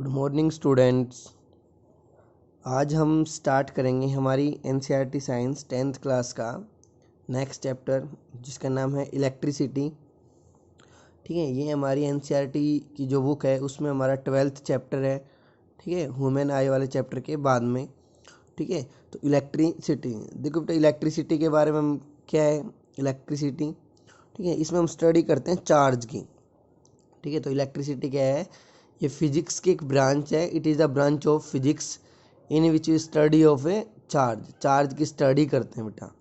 Good morning students. आज हम start करेंगे हमारी एनसीईआरटी साइंस 10th क्लास का नेक्स्ट चैप्टर जिसका नाम है इलेक्ट्रिसिटी। ठीक है, ये हमारी एनसीईआरटी की जो बुक है उसमें हमारा 12th चैप्टर है। ठीक है, ह्यूमन आई वाले चैप्टर के बाद में। ठीक है, तो इलेक्ट्रिसिटी देखो बेटा, इलेक्ट्रिसिटी के बारे में हम क्या है इलेक्ट्रिसिटी। ठीक है, इसमें हम स्टडी करते हैं चार्ज की। ठीक है, तो इलेक्ट्रिसिटी क्या है, ये फिजिक्स की एक ब्रांच है। It is a branch of physics in which you study of A charge की स्टडी करते हैं बेटा।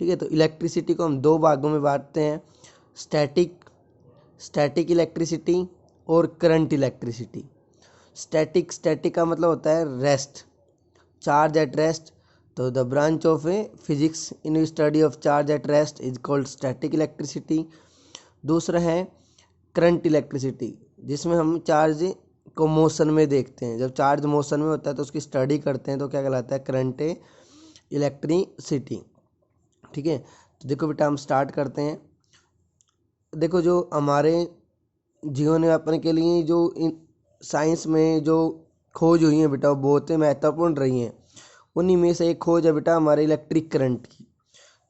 ठीक है, तो इलेक्ट्रिसिटी को हम दो भागों में बांटते हैं, स्टैटिक इलेक्ट्रिसिटी और करंट इलेक्ट्रिसिटी। स्टैटिक का मतलब होता है रेस्ट, चार्ज एट रेस्ट। तो the branch of A physics in study of charge at rest is called static electricity. दूसरा है करंट इलेक्ट्रिसिटी, जिसमें हम चार्ज को मोशन में देखते हैं। जब चार्ज मोशन में होता है तो उसकी स्टडी करते हैं, तो क्या कहलाता है, करंट इलेक्ट्रिसिटी। ठीक है, तो देखो बेटा हम स्टार्ट करते हैं। देखो, जो हमारे जीवन यापन के लिए जो साइंस में जो खोज हुई है बेटा, वो बहुत ही महत्वपूर्ण रही हैं। उन्हीं में से एक खोज है बेटा हमारे इलेक्ट्रिक करंट की।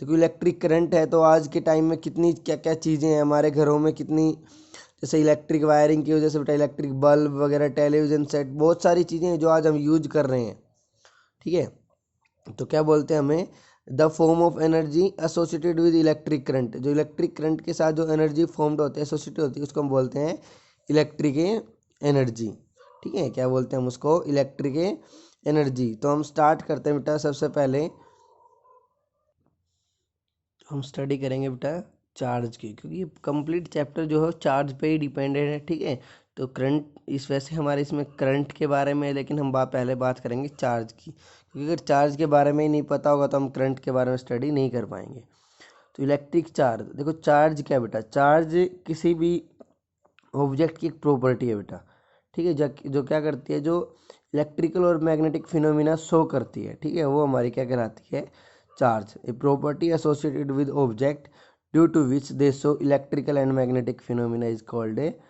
देखो, इलेक्ट्रिक करंट है तो आज के टाइम में कितनी क्या क्या चीज़ें हैं हमारे घरों में, कितनी जैसे इलेक्ट्रिक वायरिंग की वजह से बेटा इलेक्ट्रिक बल्ब वगैरह, टेलीविज़न सेट, बहुत सारी चीज़ें हैं जो आज हम यूज कर रहे हैं। ठीक है, तो क्या बोलते हैं हमें, the form of energy associated with electric current. जो इलेक्ट्रिक करंट के साथ जो एनर्जी फॉर्म्ड होती है, एसोसिएटेड होती है, उसको हम बोलते हैं इलेक्ट्रिक एनर्जी। ठीक है, क्या बोलते हैं हम उसको, इलेक्ट्रिक एनर्जी। तो हम स्टार्ट करते हैं बेटा, सबसे पहले हम स्टडी करेंगे बेटा चार्ज की, क्योंकि कंप्लीट चैप्टर जो है चार्ज पे ही डिपेंडेंट है। ठीक है, तो करंट इस वजह से हमारे इसमें करंट के बारे में है, लेकिन हम पहले बात करेंगे चार्ज की, क्योंकि अगर चार्ज के बारे में ही नहीं पता होगा तो हम करंट के बारे में स्टडी नहीं कर पाएंगे। तो इलेक्ट्रिक चार्ज, देखो चार्ज क्या है बेटा, चार्ज किसी भी ऑब्जेक्ट की एक प्रॉपर्टी है बेटा। ठीक है, जो क्या करती है, जो इलेक्ट्रिकल और मैग्नेटिक फिनोमिना शो करती है। ठीक है, वो हमारी क्या कहलाती है, charge. A property associated with object due to which they show electrical and magnetic phenomena is called a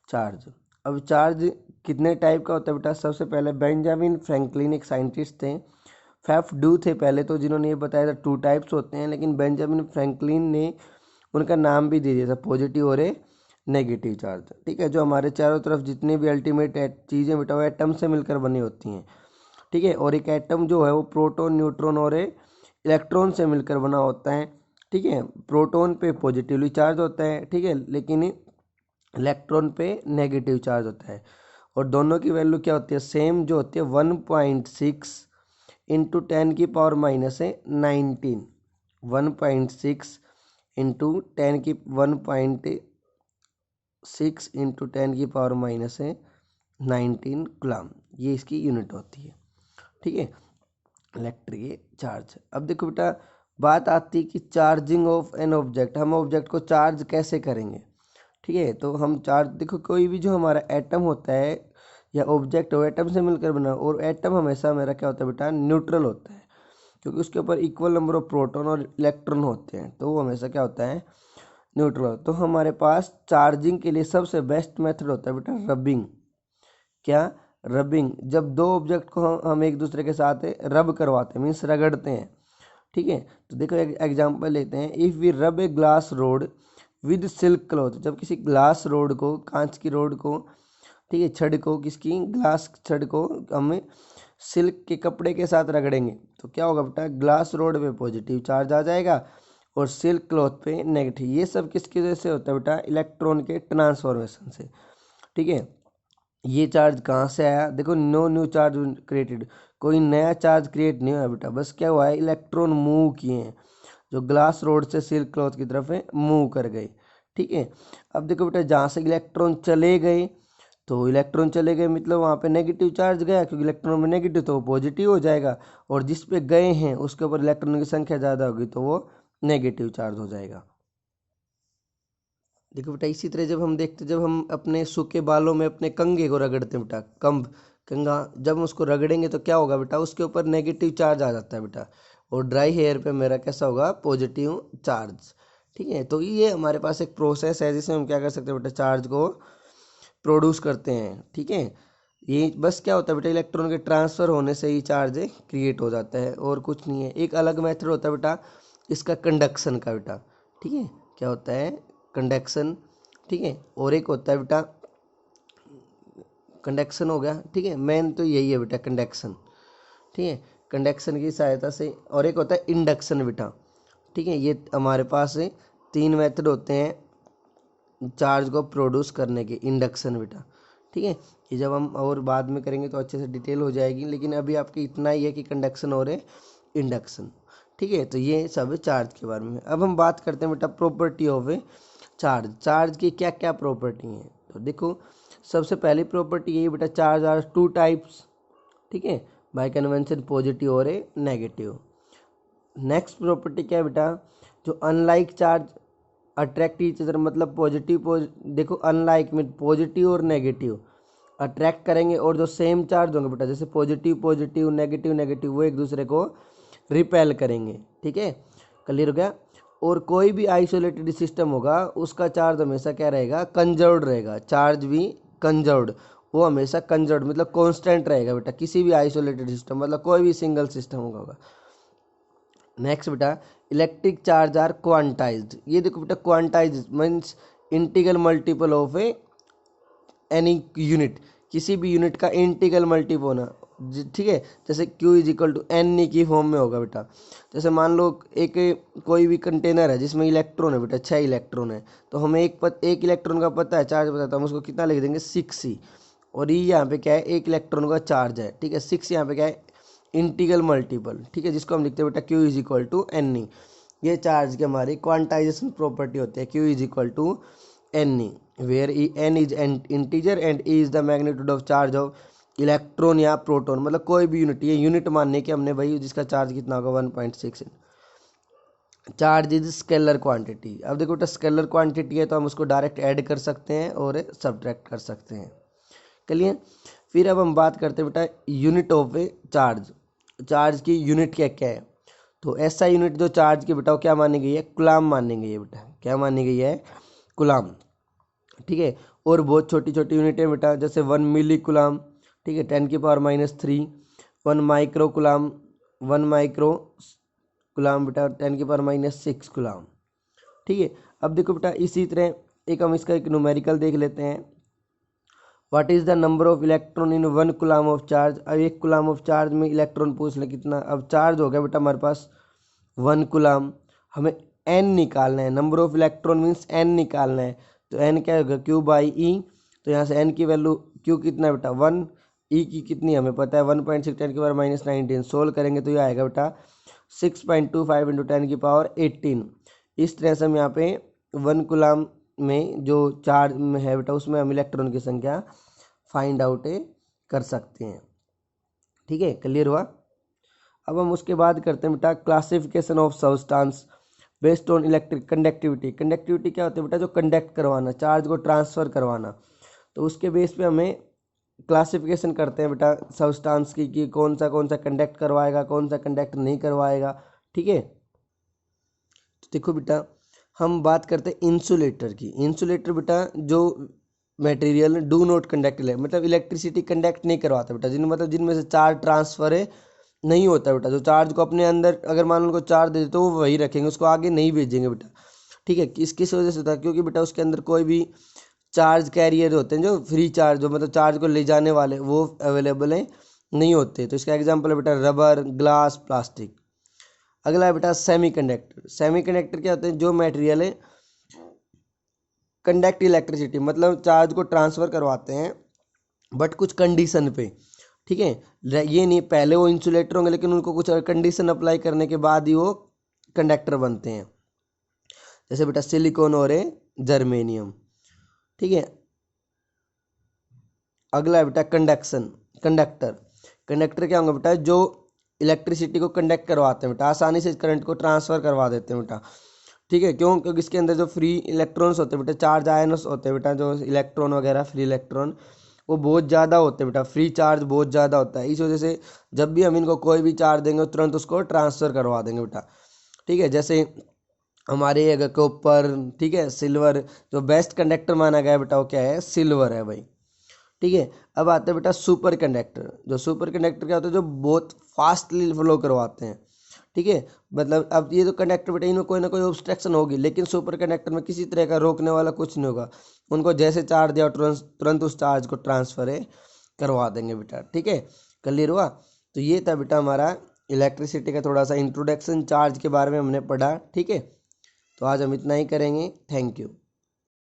charge. अब चार्ज कितने टाइप का होता है बेटा, सबसे पहले बेंजामिन फ्रैंकलिन एक साइंटिस्ट थे, फैफ डू थे पहले तो, जिन्होंने ये बताया था 2 टाइप्स होते हैं, लेकिन बेंजामिन फ्रैंकलिन ने उनका नाम भी दे दिया था, पॉजिटिव और ए नेगेटिव चार्ज। ठीक है, जो हमारे चारों तरफ जितनी भी अल्टीमेट चीज़ें बेटा वो एटम से मिलकर बनी होती हैं। ठीक है, और एक एटम जो है वो प्रोटॉन, न्यूट्रॉन और इलेक्ट्रॉन से मिलकर बना होता है। ठीक है, प्रोटॉन पे पॉजिटिवली चार्ज होता है, ठीक है, लेकिन इलेक्ट्रॉन पे नेगेटिव चार्ज होता है। और दोनों की वैल्यू क्या होती है, सेम जो होती है 1.6 इंटू 10⁻⁻19। 1.6 इंटू 1.6 इंटू 10⁻⁻19 कूलम, ये इसकी यूनिट होती है। ठीक है, इलेक्ट्रिक चार्ज। अब देखो बेटा, बात आती है कि चार्जिंग ऑफ एन ऑब्जेक्ट, हम ऑब्जेक्ट को चार्ज कैसे करेंगे। ठीक है, तो हम चार्ज, देखो कोई भी जो हमारा एटम होता है या ऑब्जेक्ट हो, एटम से मिलकर बना, और एटम हमेशा मेरा क्या होता है बेटा, न्यूट्रल होता है, क्योंकि उसके ऊपर इक्वल नंबर ऑफ प्रोटॉन और इलेक्ट्रॉन होते हैं, तो वो हमेशा क्या होता है, न्यूट्रल। तो हमारे पास चार्जिंग के लिए सबसे बेस्ट मेथड होता है बेटा रबिंग। क्या, रबिंग। जब दो ऑब्जेक्ट को हम एक दूसरे के साथ रब करवाते हैं, मीन्स रगड़ते हैं। ठीक है, तो देखो एक एग्जांपल लेते हैं, इफ़ वी रब a glass rod with silk cloth. जब किसी ग्लास रोड को, कांच की रोड को, ठीक है, छड़ को, किसकी, ग्लास छड़ को हम सिल्क के कपड़े के साथ रगड़ेंगे तो क्या होगा बेटा, ग्लास रोड पे पॉजिटिव चार्ज आ जाएगा और सिल्क क्लॉथ पे नेगेटिव। ये सब किसकी वजह से होता है बेटा, इलेक्ट्रॉन के ट्रांसफॉर्मेशन से। ठीक है, ये चार्ज कहाँ से आया, देखो नो न्यू चार्ज क्रिएटेड, कोई नया चार्ज क्रिएट नहीं हुआ बेटा, बस क्या हुआ है, इलेक्ट्रॉन मूव किए हैं, जो ग्लास रोड से सिल्क क्लॉथ की तरफ मूव कर गए। ठीक है, अब देखो बेटा, जहाँ से इलेक्ट्रॉन चले गए, तो इलेक्ट्रॉन चले गए मतलब वहाँ पे नेगेटिव चार्ज गया, क्योंकि इलेक्ट्रॉन में नेगेटिव तो वो पॉजिटिव हो जाएगा, और जिस पे गए हैं उसके ऊपर इलेक्ट्रॉन की संख्या ज़्यादा होगी तो वो नेगेटिव चार्ज हो जाएगा। देखो बेटा, इसी तरह जब हम देखते, जब हम अपने सूखे बालों में अपने कंघे को रगड़ते हैं बेटा, कंघा, जब हम उसको रगड़ेंगे तो क्या होगा बेटा, उसके ऊपर नेगेटिव चार्ज आ जाता है बेटा, और ड्राई हेयर पे मेरा कैसा होगा, पॉजिटिव चार्ज। ठीक है, तो ये हमारे पास एक प्रोसेस है जिसमें हम क्या कर सकते हैं बेटा, चार्ज को प्रोड्यूस करते हैं। ठीक है, ये बस क्या होता है बेटा, इलेक्ट्रॉन के ट्रांसफ़र होने से ही चार्ज क्रिएट हो जाता है और कुछ नहीं है। एक अलग मेथड होता है बेटा इसका कंडक्शन का बेटा, ठीक है, क्या होता है कंडक्शन, ठीक है, और एक होता है बेटा कंडक्शन हो गया, ठीक है, मेन तो यही है बेटा कंडक्शन, ठीक है, कंडक्शन की सहायता से, और एक होता है इंडक्शन बेटा, ठीक है। ये हमारे पास 3 मेथड होते हैं चार्ज को प्रोड्यूस करने के, इंडक्शन बेटा, ठीक है। ये जब हम और बाद में करेंगे तो अच्छे से डिटेल हो जाएगी, लेकिन अभी आपकी इतना ही है कि कंडक्शन और इंडक्शन, ठीक है। तो ये सब चार्ज के बारे में। अब हम बात करते हैं बेटा प्रॉपर्टी ऑफ चार्ज। चार्ज की क्या क्या प्रॉपर्टी हैं, तो देखो सबसे पहली प्रॉपर्टी यही बेटा, चार्ज आर 2 टाइप्स, ठीक है, बाय कन्वेंशन पॉजिटिव और नेगेटिव। नेक्स्ट प्रॉपर्टी क्या है बेटा, जो unlike charge attract each other, मतलब देखो अनलाइक में पॉजिटिव और नेगेटिव अट्रैक्ट करेंगे, और जो सेम चार्ज होंगे बेटा, जैसे पॉजिटिव पॉजिटिव नेगेटिव नेगेटिव, वो एक दूसरे को रिपेल करेंगे, ठीक है, क्लियर हो गया। और कोई भी आइसोलेटेड सिस्टम होगा उसका चार्ज हमेशा क्या रहेगा, कंजर्व्ड रहेगा, चार्ज भी कंजर्व्ड, वो हमेशा कंजर्व्ड मतलब कांस्टेंट रहेगा बेटा, किसी भी आइसोलेटेड सिस्टम, मतलब कोई भी सिंगल सिस्टम होगा। नेक्स्ट बेटा इलेक्ट्रिक चार्ज आर क्वांटाइज्ड। ये देखो बेटा quantized means integral multiple of any unit, किसी भी यूनिट का इंटीग्रल मल्टीपल होना, ठीक है। जैसे Q is equal to n की फॉर्म में होगा बेटा। जैसे मान लो एक कोई भी कंटेनर है जिसमें इलेक्ट्रॉन है बेटा, 6 इलेक्ट्रॉन है, तो हमें एक इलेक्ट्रॉन का पता है चार्ज पता है, तो हम उसको कितना लिख देंगे 6 और ये यहाँ पे क्या है, एक इलेक्ट्रॉन का चार्ज है, ठीक है। 6 यहाँ पे क्या है, इंटीग्रल मल्टीपल, ठीक है, जिसको हम लिखते हैं बेटा Q is equal to n. ये चार्ज की हमारी क्वांटाइजेशन प्रॉपर्टी होती है, Q is equal to n, where n is integer and E is the magnitude of charge of electron या प्रोटॉन, मतलब कोई भी यूनिट, ये यूनिट मानने के हमने भाई जिसका चार्ज कितना होगा 1.6। Charge is scalar quantity. अब देखो बेटा स्केलर क्वांटिटी है तो हम उसको डायरेक्ट ऐड कर सकते हैं और सब्ट्रैक्ट कर सकते हैं, क्लियर। फिर अब हम बात करते हैं बेटा यूनिट ऑफ चार्ज। चार्ज की यूनिट क्या क्या है, तो ऐसा यूनिट जो चार्ज की बेटा वो क्या मानी गई है, कुलाम मानी गई है बेटा, क्या मानी गई है, कुलाम, ठीक है। और बहुत छोटी छोटी यूनिट है बेटा, जैसे 1 मिली कुलाम, ठीक है, 10⁻³ 1 माइक्रो कुलाम, 1 माइक्रो कुलाम बेटा 10⁻⁶ कुलाम, ठीक है। अब देखो बेटा इसी तरह एक हम इसका एक न्यूमेरिकल देख लेते हैं। What is the number of electron in 1 कुलाम of charge. अब 1 कुलाम ऑफ चार्ज में इलेक्ट्रॉन पूछ ले कितना। अब चार्ज हो गया बेटा हमारे पास 1 कुलाम, हमें n निकालना है, number of electron means n निकालना है, तो n क्या होगा Q/E। तो यहाँ से n की वैल्यू Q कितना है बेटा 1, E की कितनी हमें पता है 1.6 10⁻⁻19। सोल्व करेंगे तो ये आएगा बेटा 6.25 × 10⁻18। इस तरह से हम यहाँ पे 1 कुलाम में जो चार्ज में है बेटा उसमें हम इलेक्ट्रॉन की संख्या फाइंड आउट कर सकते हैं, ठीक है, क्लियर हुआ। अब हम उसके बाद करते हैं बेटा classification of substance based on electric conductivity. Conductivity क्या होती है बेटा, जो कंडक्ट करवाना, चार्ज को ट्रांसफ़र करवाना, तो उसके बेस पे हमें क्लासिफिकेशन करते हैं बेटा सब्सटेंस की कि कौन सा कंडक्ट करवाएगा, कौन सा कंडक्ट नहीं करवाएगा, ठीक है। तो देखो बेटा हम बात करते हैं इंसुलेटर की। इंसुलेटर बेटा जो मटेरियल डू नॉट कंडक्ट, मतलब इलेक्ट्रिसिटी कंडक्ट नहीं करवाता बेटा, जिनमें से चार्ज ट्रांसफर नहीं होता बेटा, जो चार्ज को अपने अंदर अगर मान लो उनको चार्ज दे दे तो वो वही रखेंगे, उसको आगे नहीं भेजेंगे बेटा, ठीक है। किस वजह से होता है, क्योंकि बेटा उसके अंदर कोई भी चार्ज कैरियर होते हैं जो फ्री चार्ज, जो मतलब चार्ज को ले जाने वाले, वो अवेलेबल नहीं होते। तो इसका एग्जाम्पल है बेटा रबर, ग्लास, प्लास्टिक। अगला है बेटा सेमीकंडक्टर। सेमीकंडक्टर क्या होते हैं, जो मटेरियल है कंडक्ट इलेक्ट्रिसिटी, मतलब चार्ज को ट्रांसफ़र करवाते हैं बट कुछ कंडीशन पे, ठीक है। ये नहीं पहले वो इंसुलेटर होंगे लेकिन उनको कुछ कंडीशन अप्लाई करने के बाद ही वो कंडक्टर बनते हैं, जैसे बेटा सिलिकॉन और जर्मेनियम, ठीक है। अगला है बेटा कंडक्टर। कंडक्टर क्या होंगे बेटा, जो इलेक्ट्रिसिटी को कंडक्ट करवाते हैं बेटा, आसानी से करंट को ट्रांसफ़र करवा देते हैं बेटा, ठीक है। क्यों, क्योंकि इसके अंदर जो फ्री इलेक्ट्रॉन्स होते हैं बेटा, चार्ज आयन्स होते हैं बेटा, जो इलेक्ट्रॉन वगैरह फ्री इलेक्ट्रॉन वो बहुत ज़्यादा होते हैं बेटा, फ्री चार्ज बहुत ज़्यादा होता है। इस वजह से जब भी हम इनको कोई भी चार्ज देंगे तुरंत उसको ट्रांसफ़र करवा देंगे बेटा, ठीक है। जैसे हमारे अगर कॉपर, ठीक है, सिल्वर, जो बेस्ट कंडक्टर माना गया है बेटा वो क्या है, सिल्वर है भाई, ठीक है। अब आता है बेटा सुपर कंडक्टर। जो सुपर कंडक्टर क्या होता है, जो बहुत फास्टली फ्लो करवाते हैं, ठीक है। मतलब अब ये तो कंडक्टर बेटा, इनमें कोई ना कोई ऑब्स्ट्रक्शन होगी, लेकिन सुपर कंडक्टर में किसी तरह का रोकने वाला कुछ नहीं होगा। उनको जैसे चार्ज दिया तुरंत तुरंत उस चार्ज को ट्रांसफर करवा देंगे बेटा, ठीक है। क्लियर हुआ? तो ये था बेटा हमारा इलेक्ट्रिसिटी का थोड़ा सा इंट्रोडक्शन, चार्ज के बारे में हमने पढ़ा, ठीक है। तो आज हम इतना ही करेंगे। Thank you.